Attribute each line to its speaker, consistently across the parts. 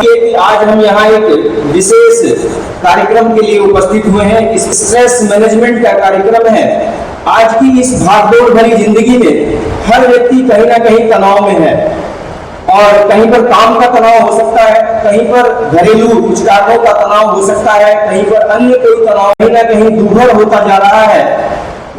Speaker 1: कि आज हम यहाँ एक विशेष कार्यक्रम के लिए उपस्थित हुए हैं। इस स्ट्रेस मैनेजमेंट का कार्यक्रम है। आज की इस भागदौड़ भरी जिंदगी में हर व्यक्ति कहीं ना कहीं तनाव में है, और कहीं पर काम का तनाव हो सकता है, कहीं पर घरेलू कुछ कारणों का तनाव हो सकता है, कहीं पर अन्य कोई तनाव कहीं ना कहीं दुर्भर होता जा रहा है।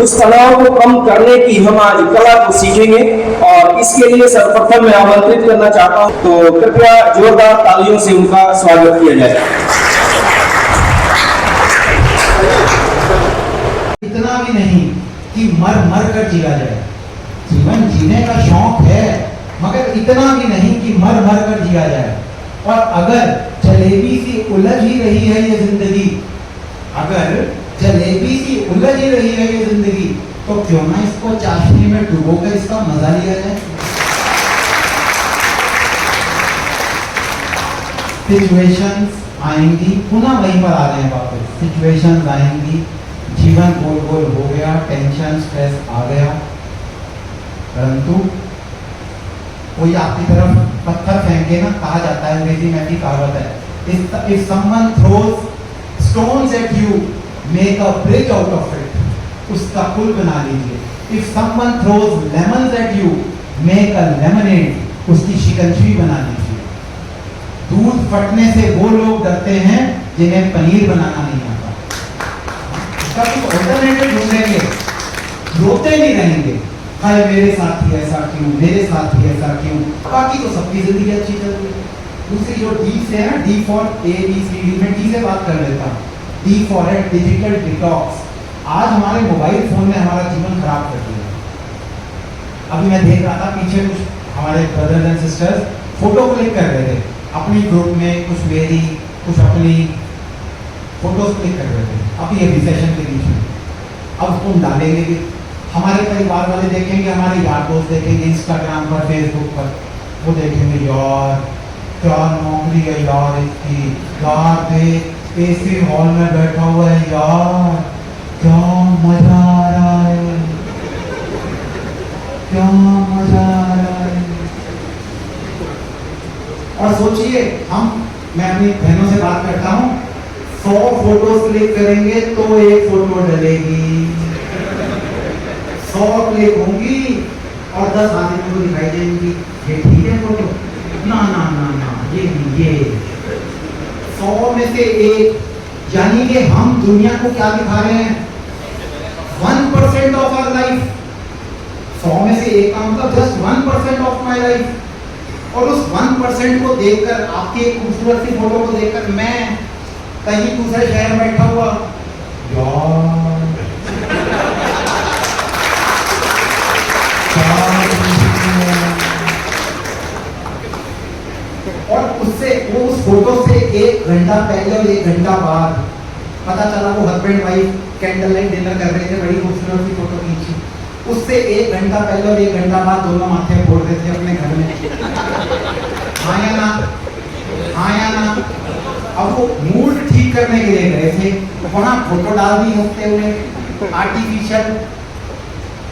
Speaker 1: उस तनाव को कम करने की हम आज कला को सीखेंगे, और इसके लिए सर्वप्रथम मैं आमंत्रित करना चाहता हूं, तो कृपया जोरदार तालियों से उनका स्वागत किया जाए।
Speaker 2: इतना भी नहीं कि मर मर कर जिया जाए। जीवन जीने का शौक है, मगर इतना भी नहीं कि मर मर कर जिया जाए। और अगर जलेबी सी उलझ ही रही है ये जिंदगी, अगर जलेबी सी उलझ ही रही है ये जिंदगी, तो क्यों ना इसको चाशनी में डुबोकर इसका मजा लिया जाए। सिचुएशंस आएंगी, पुनः वहीं पर आ रहे हैं वापस। सिचुएशंस आएंगी, जीवन गोल गोल हो गया, टेंशन स्ट्रेस आ गया, परंतु कोई आपकी तरफ पत्थर फेंके ना, कहा जाता है, अंग्रेजी में भी कहावत है, if someone throws stones at you, make a bridge out of it, उसका पुल बना लीजिए। if someone throws lemons at you, make a lemonade, उसकी शिकंजी बना लीजिए। दूध फटने से वो लोग डरते हैं जिन्हें पनीर बनाना नहीं आता। इसका कुछ ऑल्टरनेटिव ढूंढेंगे, रोते नहीं रहेंगे, हाय मेरे साथ ही ऐसा क्यों, मेरे साथ ही ऐसा क्यों। बाकी तो सबकी जिंदगी अच्छी चल रही है। दूसरी जो डी से है ना, डी फॉर ABCD, मैं डी से बात कर लेता हूँ। डी फॉर है डिजिटल डिटॉक्स। आज हमारे मोबाइल फोन ने हमारा जीवन खराब कर दिया। अभी मैं देख रहा था पीछे कुछ हमारे brothers and sisters photo click कर रहे थे अपनी ग्रुप में, कुछ मेरी कुछ अपनी फोटोज क्लिक कर रहे थे अभी अभी सेशन के बीच में। अब तुम डालेंगे कि हमारे परिवार वाले देखेंगे, हमारे यार दोस्त देखेंगे इंस्टाग्राम पर, फेसबुक पर, वो देखेंगे यार क्या नौकरी है यार इसकी, यार देख एसी हॉल में बैठा हुआ है, यार क्या मजा आ रहा है, क्या मजा आ रहा है। और सोचिए मैं अपनी बहनों से बात करता हूँ, 100 फोटोज क्लिक करेंगे तो एक फोटो डलेगी, 100 क्लिक होंगी और 10 आदमी को दिखाई देंगी, ये ठीक है फोटो, ना ना ना ना ये 100 में से एक, यानी कि हम दुनिया को क्या दिखा रहे हैं, 1% ऑफ आवर लाइफ। 100 में से एक का मतलब जस्ट 1% ऑफ माई लाइफ। और उस 1% को देखकर, आपकी एक खूबसूरत सी फोटो को देखकर मैं कहीं दूसरे शहर में बैठा हुआ, और उससे वो उस फोटो से 1 घंटा पहले और 1 घंटा बाद पता चला वो husband wife candle light dinner कर रहे थे, बड़ी खूबसूरत सी फोटो खींची। उससे 1 घंटा पहले और 1 घंटा बाद दोनों माथे फोड़ रहे थे अपने घर में। हाँ या ना, हाँ या ना। अब वो मूड ठीक करने के लिए गए थे, वहां फोटो डाल दी हंसते हुए आर्टिफिशियल।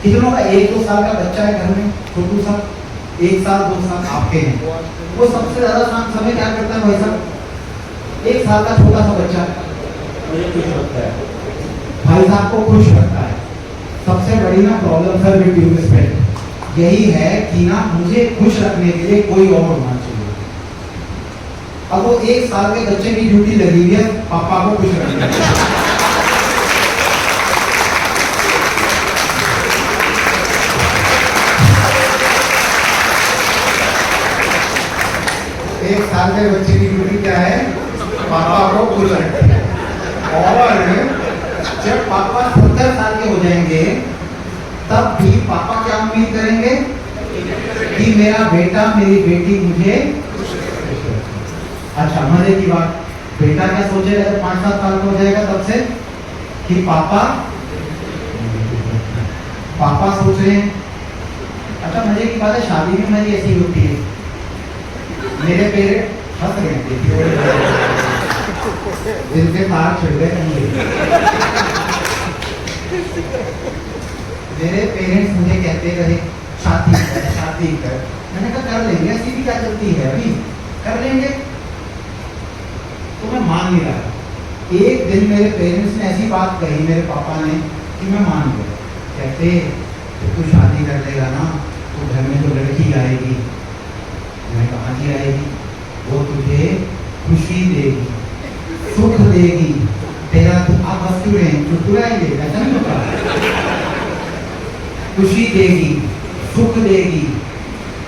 Speaker 2: कितनों का 1-2 साल का बच्चा है घर में, छोटू सा, 1 साल 2 साल आपके हैं, वो सबसे ज्यादा समय क्या करता है भाई साहब, 1 साल का छोटा सा बच्चा मुझे खुश रखता है, भाई साहब को खुश रखता है। सबसे बड़ी ना problem sir with due respect यही है कि ना मुझे खुश रखने के लिए कोई और होना चाहिए। अब वो 1 साल के बच्चे की ड्यूटी लगी हुई है पापा को खुश रखने की। एक साल के बच्चे की ड्यूटी क्या है, पापा को खुश रखना। और जब पापा 70 साल के हो जाएंगे तब भी पापा क्या उम्मीद करेंगे कि मेरा बेटा मेरी बेटी मुझे। अच्छा मजे की बात, बेटा क्या सोचेगा जब 5-7 साल का हो जाएगा तब से कि पापा सोच रहे हैं। अच्छा मजे की बात है, शादी में मजे ऐसी होती है, मेरे पेरेंट्स हंस रहे थे, जिनके तार छिड़ गए मेरे पेरेंट्स मुझे कहते रहे शादी कर शादी कर। मैंने कहा कर लेंगे, ऐसी भी क्या चलती है, अभी कर लेंगे। तो मैं मान नहीं रहा। एक दिन मेरे पेरेंट्स ने ऐसी बात कही, मेरे पापा ने, कि मैं मान गया। कहते तू शादी कर लेगा ना तो घर में तो लड़की आएगी। मैं कहा की आएगी, वो तुझे खुशी देगी, सुख देगी, तेरा आप हंसते हैं चुटकुलाएंगे, ऐसा नहीं होता। खुशी देगी, सुख देगी,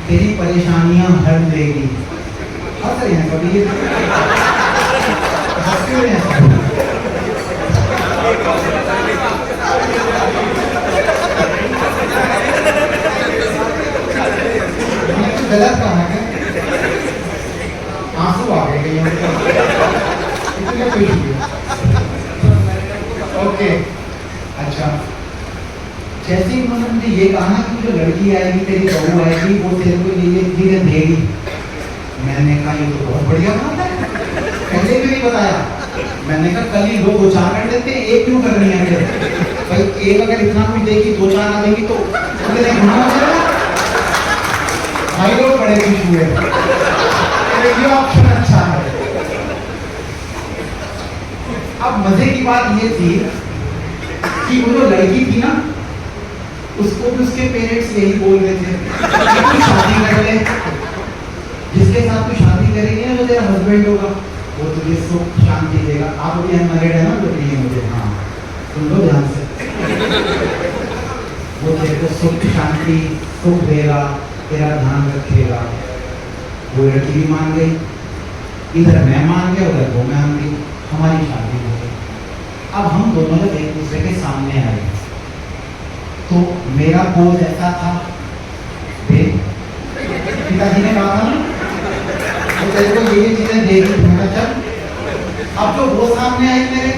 Speaker 2: तेरी परेशानियां हर देगी। हंस रहे हैं कभी, हंसते हुए हैं सब। गलत कहा है क्या? आंसू आ गए इतने खुशी। ओके अच्छा, जैसे ही उन्होंने मुझे ये कहा ना कि जो लड़की आएगी, तेरी बहू आएगी, वो तेरे को ये चीजें देगी, मैंने कहा ये तो बहुत बढ़िया बात है, पहले भी नहीं बताया। मैंने कहा कल ही दो चार कर देते, एक क्यों करनी है भाई? एक अगर इतना कुछ देगी, दो चार आ देगी तो भाई लोग बड़े खुश हुए। ये ऑप्शन अच्छा है। अब मजे की बात ये थी कि वो जो लड़की थी ना, उसको भी उसके पेरेंट्स यही बोल रहे थे कि तू शादी कर ले, जिसके साथ तू शादी करेगी ना वो तेरा हस्बैंड होगा, वो तुझे सुख शांति देगा। आप अभी अनमैरिड है ना, तो नहीं है मुझे, हाँ सुन लो ध्यान से। वो तेरे को सुख शांति सुख देगा, तेरा ध्यान रखेगा। वो लड़की भी मान गई, इधर मैं मान गया, उधर वो मान गई, हमारी शादी हो गई। अब हम दोनों जब एक दूसरे के सामने आए तो मेरा पोज ऐसा था, पिताजी ने कहा था ना तो तेरे को ये चीजें देगी, मैं चल। अब जो वो सामने आई मेरे,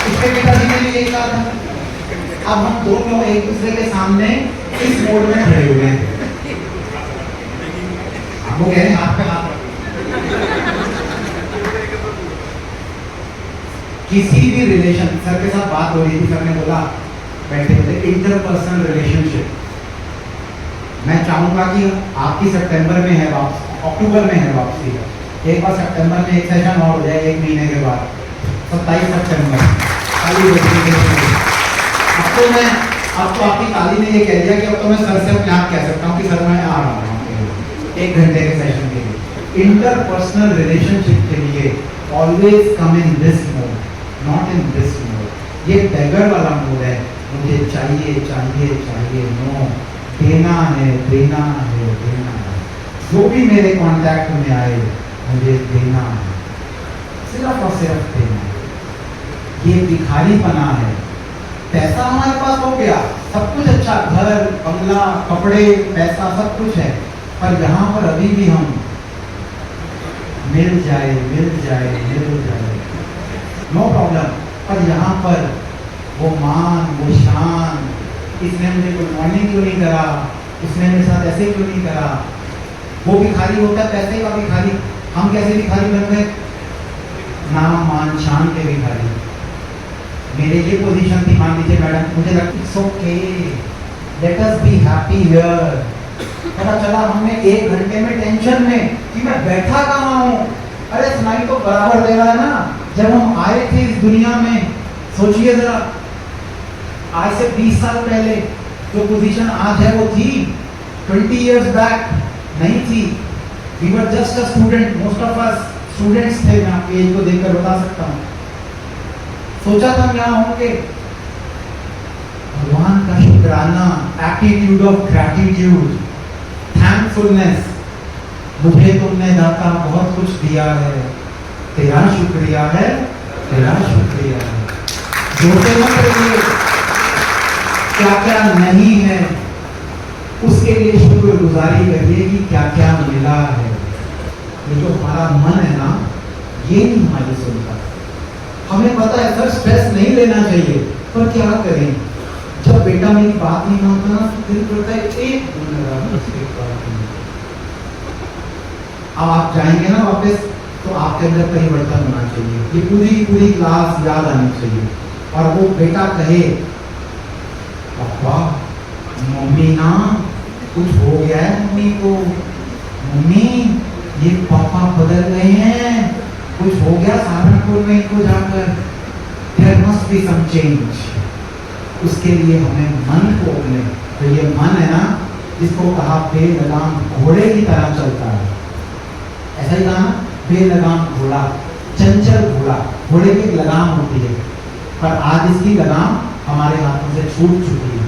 Speaker 2: इसके पिताजी ने भी यही कहा था। अब हम दोनों एक दूसरे के सामने इस मोड में खड़े हुए हैं। वो कह रहे हैं हाथ पे हाथ। किसी भी रिलेशन, सर के साथ बात हो रही थी, सर ने बोला बैठे थे इंटरपर्सनल रिलेशनशिप, मैं चाहूंगा कि आपकी सितंबर में है वापस, अक्टूबर में है वापसी, एक बार सितंबर में एक सेशन और हो जाए, एक महीने के बाद 27 सितंबर अब तो आपकी ताली ने ये कह दिया कि अब तो मैं सर से अपने आप कह सकता हूँ कि सर मैं आ रहा हूँ 1 घंटे के सेशन के लिए। इंटरपर्सनल रिलेशनशिप के लिए always come in this mode, not in this mode. ये बेगर वाला मोड है, मुझे चाहिए चाहिए चाहिए, नो, देना है देना है देना है। जो भी मेरे कांटेक्ट में आए मुझे देना है, सिर्फ और सिर्फ देना है। ये भिखारीपना है। पैसा हमारे पास हो गया, सब कुछ अच्छा, घर बंगला कपड़े पैसा सब कुछ है, पर यहाँ पर अभी भी हम मिल जाए मिल जाए मिल जाए नो प्रॉब्लम, पर यहाँ पर वो मान वो शान, इसने मुझे गुड मॉर्निंग क्यों नहीं करा, इसने मेरे साथ ऐसे क्यों नहीं करा। वो भिखारी होता है पैसे का भिखारी, हम कैसे भिखारी बन गए? नाम मान शान के भिखारी। मेरे ये पोजीशन थी, मान लीजिए मैडम, मुझे लगता it's okay, let us be happy here. पता चला हमने 1 घंटे में टेंशन में कि मैं बैठा कहाँ हूँ, अरे सुनाई तो बराबर दे रहा है ना। जब हम आए थे इस दुनिया में, सोचिए जरा, आज से 20 साल पहले जो पोजीशन आज है वो थी 20 years बैक नहीं थी। We were just a student, most of us students थे, मैं आपकी एज को देखकर बता सकता हूँ। सोचा था क्या होंगे, भगवान का शुक्राना, एटीट्यूड ऑफ ग्रैटिट्यूड, थैंकफुलनेस, मुझे तुमने दाता बहुत कुछ दिया है, तेरा शुक्रिया है, तेरा शुक्रिया है। जोते मत रहिए, क्या क्या नहीं है उसके लिए शुक्रगुजारी करिए कि क्या क्या मिला है। ये जो हमारा मन है ना, ये नहीं हमारी सुनता। हमें पता है सर स्ट्रेस नहीं लेना चाहिए, पर क्या करें, जब बेटा मेरी बात नहीं मानता ना तो दिल करता है एक अब आप जाएंगे ना वापस तो आपके अंदर परिवर्तन होना चाहिए। ये पूरी क्लास याद आनी चाहिए। और वो बेटा कहे पापा मम्मी ना कुछ हो गया है मम्मी को, मम्मी ये पापा बदल गए हैं, कुछ हो गया सहारनपुर में इनको जाकर, there must be some change. उसके लिए हमें मन को अपने, तो ये मन है ना जिसको कहा बेलगाम घोड़े की तरह चलता है, ऐसा ही कहा बेलगाम घोड़ा, चंचल घोड़ा, घोड़े की लगाम होती है, पर आज इसकी लगाम हमारे हाथों से छूट चुकी है।